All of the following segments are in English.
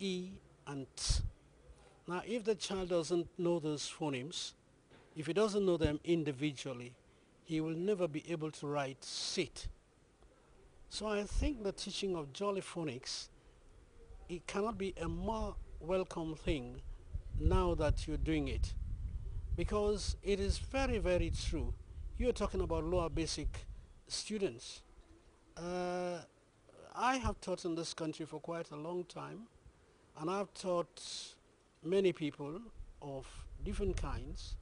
E, and T. Now, if the child doesn't know those phonemes, if he doesn't know them individually, he will never be able to write sit. So I think the teaching of Jolly Phonics, it cannot be a more welcome thing now that you're doing it, because it is very, very true. You're talking about lower basic students. I have taught in this country for quite a long time, and I've taught many people of different kinds,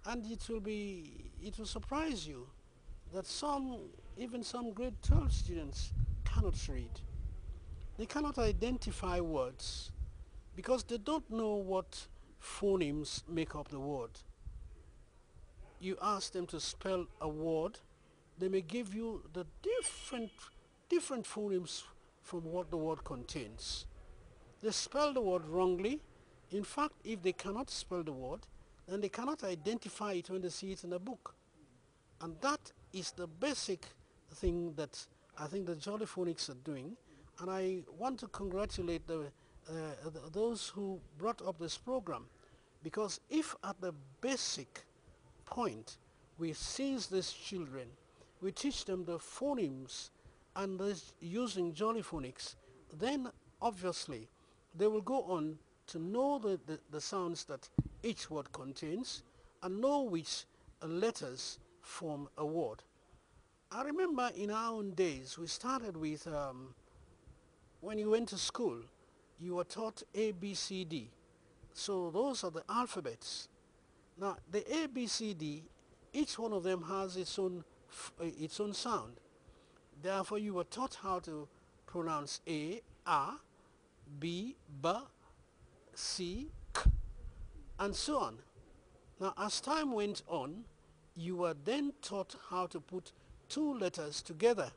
and it will surprise you that even some grade 12 students cannot read. They cannot identify words because they don't know what phonemes make up the word. You ask them to spell a word, they may give you the different phonemes from what the word contains. They spell the word wrongly. In fact, if they cannot spell the word, then they cannot identify it when they see it in a book. And that is the basic thing that I think the Jolly Phonics are doing. And I want to congratulate those who brought up this program, because if at the basic point we seize these children, we teach them the phonemes and using Jolly Phonics, then obviously they will go on to know the sounds that each word contains and know which letters form a word. I remember in our own days we started with when you went to school you were taught A, B, C, D. So those are the alphabets. Now the A, B, C, D, each one of them has its own sound. Therefore you were taught how to pronounce A, B, B, C, K, and so on. Now as time went on, you were then taught how to put two letters together.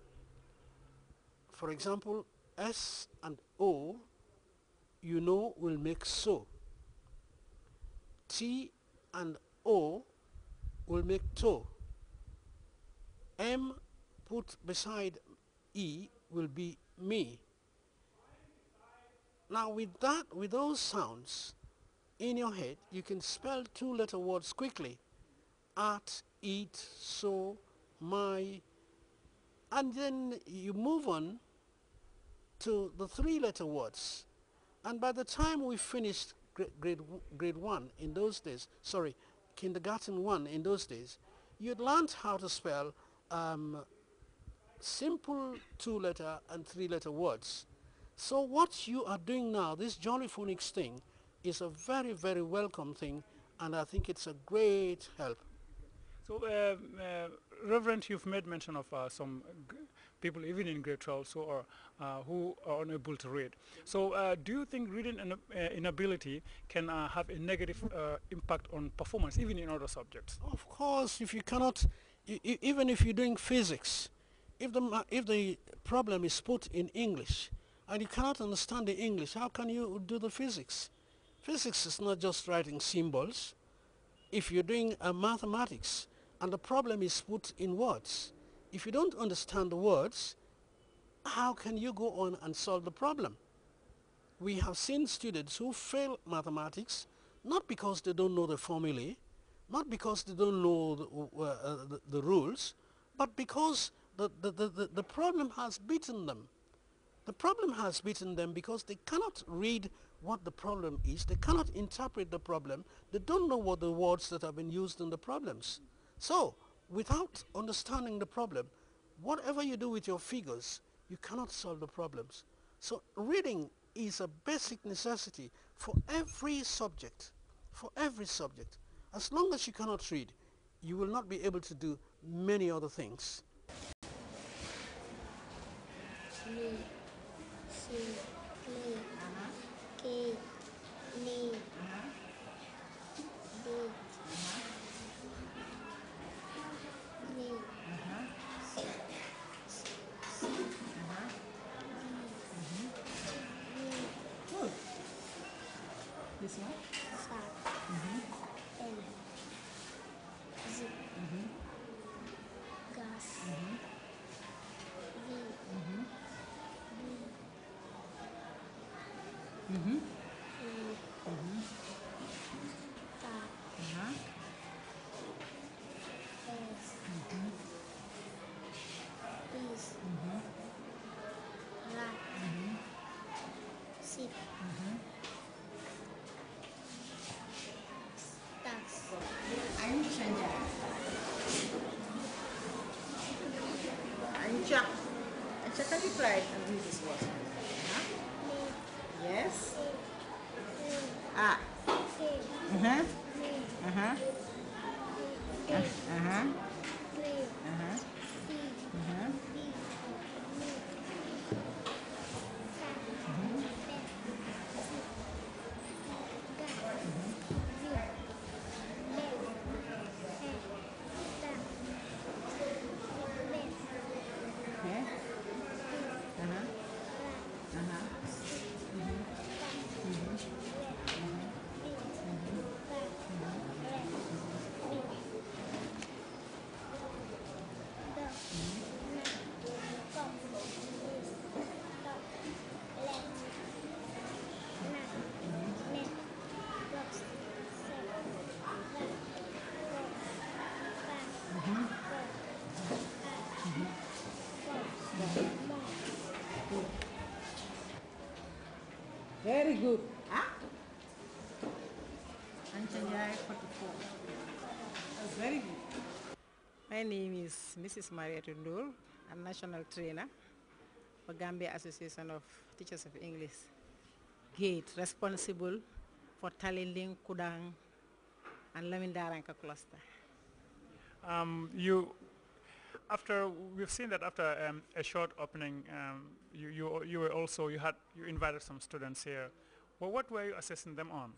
For example, S and O, you know, will make so. T and O will make to. M put beside E will be me. Now with those sounds in your head, you can spell two-letter words quickly. At, eat, so, my, and then you move on to the three-letter words. And by the time we finished grade 1 in those days, sorry, kindergarten 1 in those days, you'd learned how to spell simple two-letter and three-letter words. So what you are doing now, this Jolly Phonics thing, is a very, very welcome thing, and I think it's a great help. So, Reverend, you've made mention of some people, even in grade 12, so who are unable to read. So, do you think reading inability can have a negative impact on performance, even in other subjects? Of course, if you cannot, even if you're doing physics, if the problem is put in English, and you cannot understand the English, how can you do the physics? Physics is not just writing symbols. If you're doing mathematics, and the problem is put in words, if you don't understand the words, how can you go on and solve the problem? We have seen students who fail mathematics, not because they don't know the formulae, not because they don't know the rules, but because the problem has beaten them. The problem has beaten them because they cannot read what the problem is, they cannot interpret the problem, they don't know what the words that have been used in the problems. So, without understanding the problem, whatever you do with your figures, you cannot solve the problems. So, reading is a basic necessity for every subject, As long as you cannot read, you will not be able to do many other things. This one? Mm-hmm. Mm. Ta. Uh-huh. Es. Mm-hmm. Is. Mm-hmm. Ra. Mm-hmm. Sit. Mm-hmm. Tas. Ancha. Ancha. Ancha, can you try and read this word? Huh? Me. Yes. Se. Ah. Se. Uh-huh. Me. Uh-huh. De. Uh-huh. Tre. Uh-huh. Si. Uh-huh. Di. Mi. Sa. Te. Si. Ga. Vi. Le. He. Ta. Ves. Okay. Is. Uh-huh. Ra. Uh-huh. Si. Mm-hmm. Ta. Mm-hmm. Ve. Di. Ga. Re. Mi. Do. Na. Ko. Is. To. Le. Na. Ne. Gos. Se. Ra. Go. Pa. Mm-hmm. Go. A. Go. Mo. Very good. Huh? Anchayai 44. That's very good. My name is Mrs. Maria Tundur. I'm national trainer for Gambia Association of Teachers of English. Gate responsible for Talinding, Kudang, and Lamindaranka cluster. We've seen that after a short opening, you invited some students here. Well, what were you assessing them on?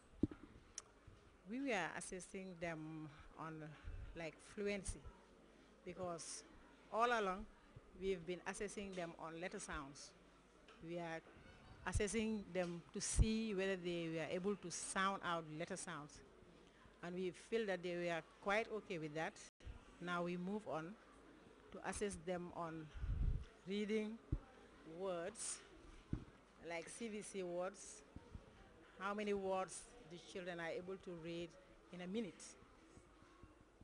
We were assessing them on like fluency, because all along we've been assessing them on letter sounds. We are assessing them to see whether they were able to sound out letter sounds, and we feel that they were quite okay with that. Now we move on to assess them on reading words, like CVC words, how many words the children are able to read in a minute.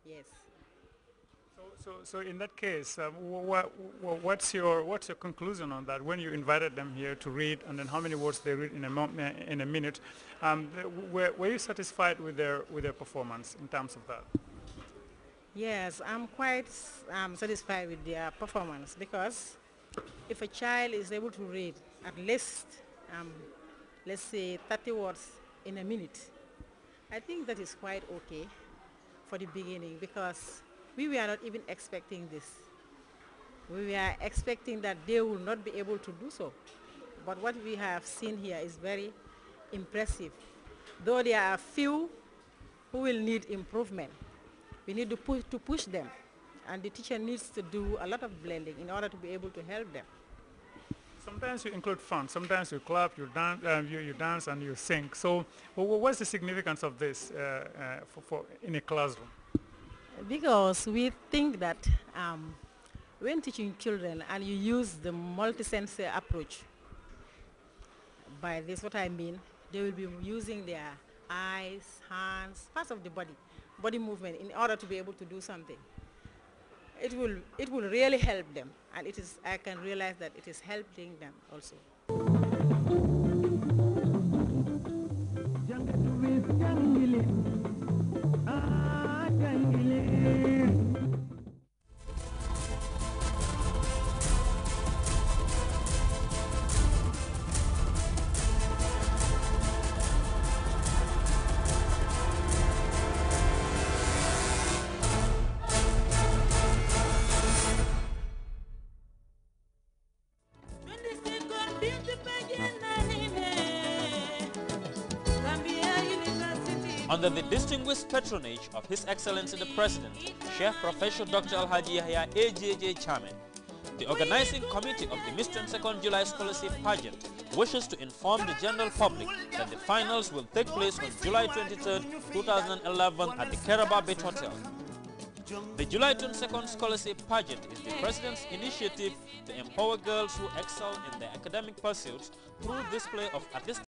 Yes. So in that case, what's your conclusion on that? When you invited them here to read, and then how many words they read in a minute, were you satisfied with their performance in terms of that? Yes, I'm quite satisfied with their performance, because if a child is able to read at least, let's say 30 words in a minute, I think that is quite okay for the beginning, because we were not even expecting this. We were expecting that they will not be able to do so. But what we have seen here is very impressive. Though there are few who will need improvement, we need to push them, and the teacher needs to do a lot of blending in order to be able to help them. Sometimes you include fun, sometimes you clap, you dance and you sing. So what's the significance of this in a classroom? Because we think that when teaching children and you use the multi-sensory approach, by this what I mean, they will be using their eyes, hands, parts of the body movement in order to be able to do something. It will really help them, and I can realize that it is helping them also. Under the distinguished patronage of His Excellency the President, Chef Professor Dr. Alhaji Yahya AJJ Chairman, the organizing committee of the Mr. and 2nd July Scholarship Pageant wishes to inform the general public that the finals will take place on July 23, 2011 at the Keraba Bet Hotel. The July 22nd Scholarship Pageant is the President's initiative to empower girls who excel in their academic pursuits through display of artistic